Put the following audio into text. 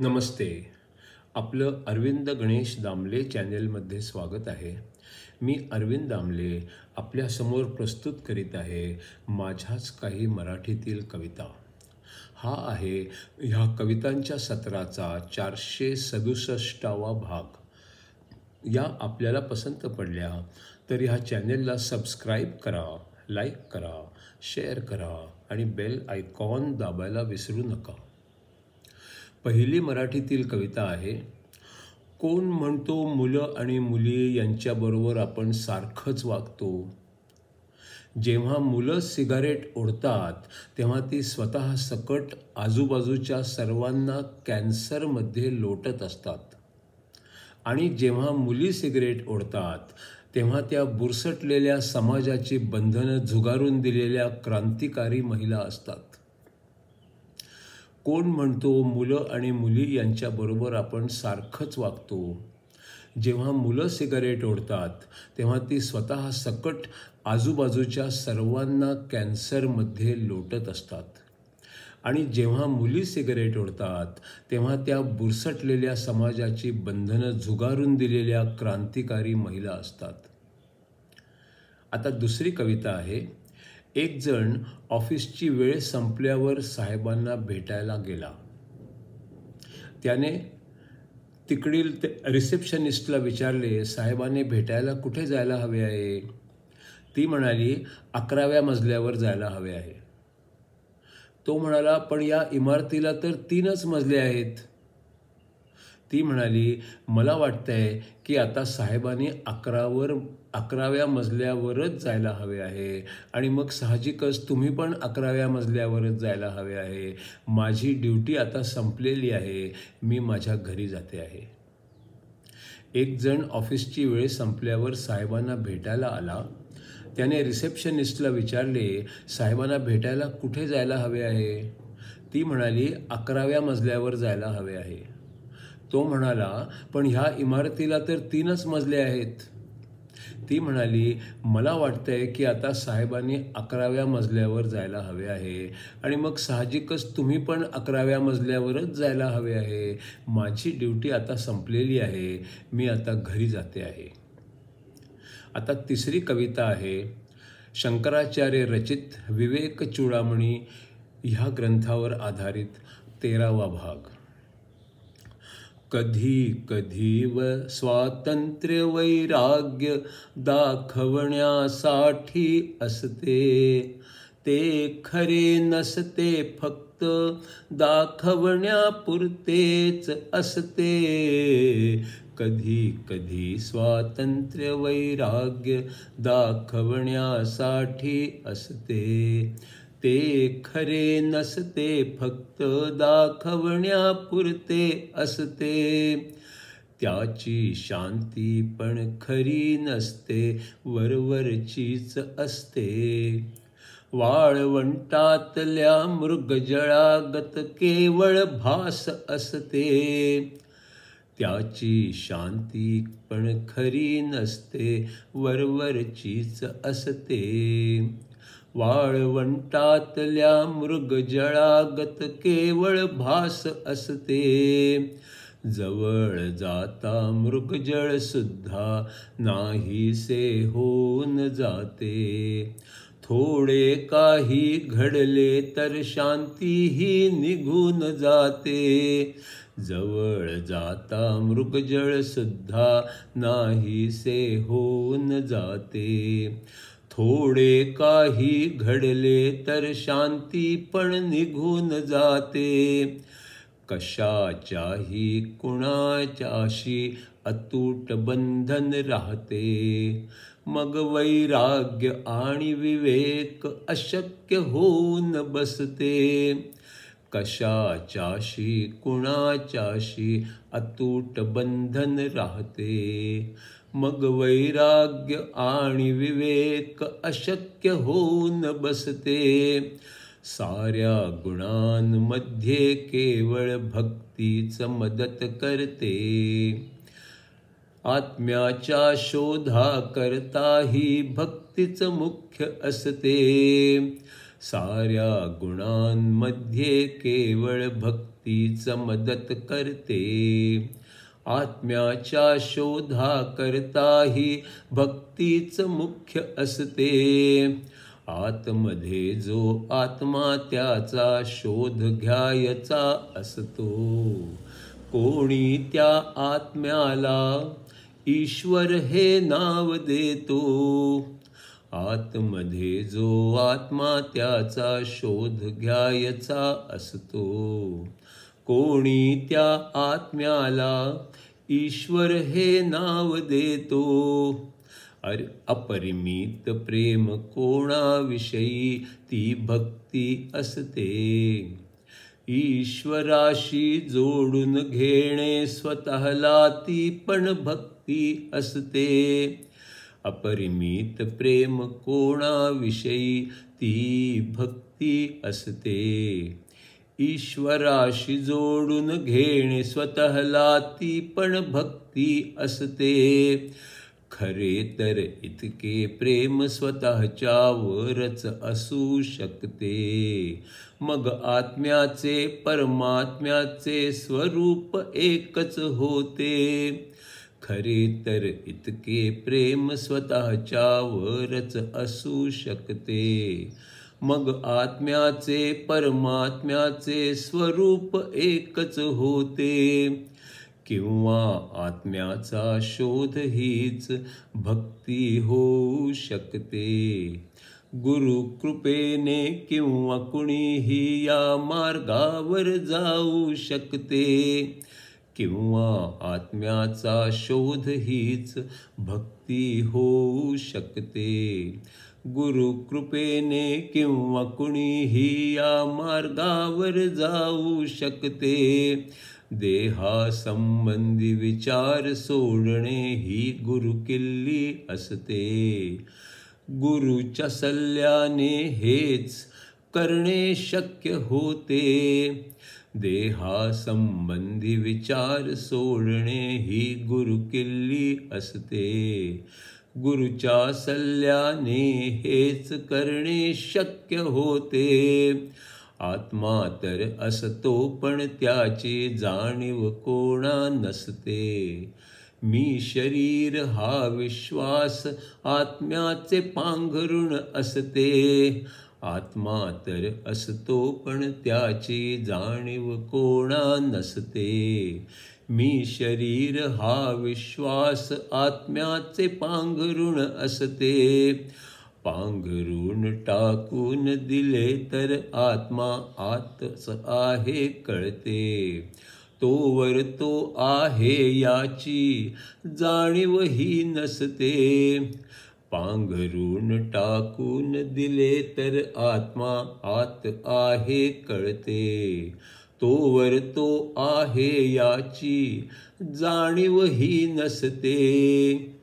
नमस्ते. आपलं अरविंद गणेश दामले चॅनेलमध्ये स्वागत आहे. मी अरविंद दामले आपल्यासमोर प्रस्तुत करीत आहे माझ्याच काही मराठीतील कविता. हा आहे ह्या कवितांच्या सत्राचा 467वा भाग. या आपल्याला पसंत पडल्या तर ह्या चॅनेलला सबस्क्राईब करा, लाईक करा, शेअर करा आणि बेल आयकॉन दाबायला विसरू नका. पहिली मराठीतील कविता आहे. कोण म्हणतो मुलं आणि मुली यांच्याबरोबर आपण सारखंच वागतो. जेव्हा मुलं सिगारेट ओढतात तेव्हा ती स्वतः सकट आजूबाजूच्या सर्वांना कॅन्सरमध्ये लोटत असतात आणि जेव्हा मुली सिगारेट ओढतात तेव्हा त्या बुरसटलेल्या समाजाची बंधनं झुगारून दिलेल्या क्रांतिकारी महिला असतात. कोण म्हणतो मुलं आणि मुली यांच्याबरोबर आपण सारखंच वागतो. जेव्हा मुलं सिगारेट ओढतात तेव्हा ती स्वतः सकट आजूबाजूच्या सर्वांना कॅन्सरमध्ये लोटत असतात आणि जेव्हा मुली सिगारेट ओढतात तेव्हा त्या बुरसटलेल्या समाजाची बंधनं झुगारून दिलेल्या क्रांतिकारी महिला असतात. आता दुसरी कविता आहे. एक जण ऑफिसची वेळ संपल्यावर साहेबांना भेटायला गेला. त्याने तिकडील रिसेप्शनिस्टला विचारले, साहेबांनी भेटायला कुठे जायला हवे आहे? ती म्हणाली, 11व्या मजल्यावर जायला हवे आहे. तो म्हणाला, पण या इमारतीला तर 3च मजले आहेत. ती म्हणाली, मला वाटतंय की आता साहेबांनी 11व्या मजल्यावरच जायला हवे आहे आणि मग साहजिकच तुम्ही पण 11व्या मजल्यावरच जायला हवे आहे. माझी ड्युटी आता संपलेली आहे. मी माझ्या घरी जाते आहे. एक जण ऑफिसची वेळ संपल्यावर साहेबांना भेटायला आला. त्याने रिसेप्शनिस्टला विचारले, साहेबांना भेटायला कुठे जायला हवे आहे? ती म्हणाली, 11व्या मजल्यावर जायला हवे आहे. तो म्हणाला, पण ह्या इमारतीला तर 3च मजले आहेत. ती म्हणाली, मला वाटतंय की आता साहेबांनी 11व्या मजल्यावर जायला हवे आहे आणि मग साहजिकच तुम्ही पण 11व्या मजल्यावरच जायला हवे आहे. माझी ड्युटी आता संपलेली आहे. मी आता घरी जाते आहे. आता तिसरी कविता आहे. शंकराचार्य रचित विवेक चूडामणी ह्या ग्रंथावर आधारित 13वा भाग. कधी कधी स्वातंत्र्य वैराग्य दाखवण्यासाठी असते. ते खरे नसते, फक्त दाखवण्यापुरतेच असते. कधी कधी स्वातंत्र्य वैराग्य दाखवण्यासाठी असते. ते खरे नसते, फक्त दाखवण्यापुरते असते. त्याची शांती पण खरी नसते, वरवरचीच असते. वाळवंटातल्या मृगजळागत केवळ भास असते. त्याची शांती पण खरी नसते, वरवरचीच असते. वाळवंटातल्या मृगजळागत केवळ भास असते. जवळ जाता मृगजळ सुद्धा नाहीसे होऊन जाते. थोडे काही घडले तर शांतीही निघून जाते. जवळ जाता मृगजळ सुद्धा नाहीसे होऊन जाते. थोडे काही घडले तर शांती पण निघून जाते. कशाच्याही कुणाच्याशी अतूट बंधन राहते. मग वैराग्य आणि विवेक अशक्य होऊन बसते. कशाच्याशी कुणाच्याशी अतूट बंधन राहते. मग वैराग्य आणि विवेक अशक्य होऊन बसते. साऱ्या गुणांमध्ये केवळ भक्तीच मदत करते. आत्म्याच्या शोधाकरता ही भक्तीच मुख्य असते. साऱ्या गुणांमध्ये केवळ भक्ती भक्तीच मदत करते. आत्म्याच्या शोधा करताही भक्तीच मुख्य असते. आतमध्ये जो आत्मा त्याचा शोध घ्यायचा असतो. कोणी त्या आत्म्याला ईश्वर हे नाव देतो. आतमध्ये जो आत्मा त्याचा शोध घ्यायचा असतो. कोणी त्या आत्म्याला ईश्वर हे नाव देतो. अपरिमित प्रेम कोणाविषयी ती भक्ती असते. ईश्वराशी जोडून घेणे स्वतःला ती पण भक्ती असते. अपरिमित प्रेम कोणाविषयी ती भक्ती असते. ईश्वराशी जोडून घेणे स्वतःला ती पण भक्ती असते. खरे तर इतके प्रेम स्वतःच्यावरच असू शकते. मग आत्म्याचे परमात्म्याचे स्वरूप एकच होते. खरे तर इतके प्रेम स्वतःच्यावरच असू शकते. मग आत्म्याचे परमात्म्याचे स्वरूप एकच होते. किंवा आत्म्याचा शोध हीच भक्ती होऊ शकते. गुरु कृपेने किंवा कुणीही या मार्गावर जाऊ शकते. किंवा आत्म्याचा शोध हीच भक्ती होऊ शकते. गुरु कृपेने किंवा कुणीही या मार्गावर जाऊ शकते. देहासंबंधी विचार सोडणे ही गुरुकिल्ली असते. गुरुच्या सल्ल्याने हेच करणे शक्य होते. देहासंबंधी विचार सोडणे ही गुरुकिल्ली असते. गुरुच्या सल्ल्याने हेच करणे शक्य होते. आत्मा तर असतो पण त्याची जाणीव कोणा नसते. मी शरीर हा विश्वास आत्म्याचे पांघरुण असते. आत्मा तर असतो पण त्याची जाणीव कोणा नसते. मी शरीर हा विश्वास आत्म्याचे पांघरुण असते. पांघरून टाकून दिले तर आत्मा आतच आहे कळते. तोवर तो आहे याची जाणीवही नसते. पांघरून टाकून दिले तर आत्मा आत आहे कळते. तोवर तो आहे याची जाणीवही नसते.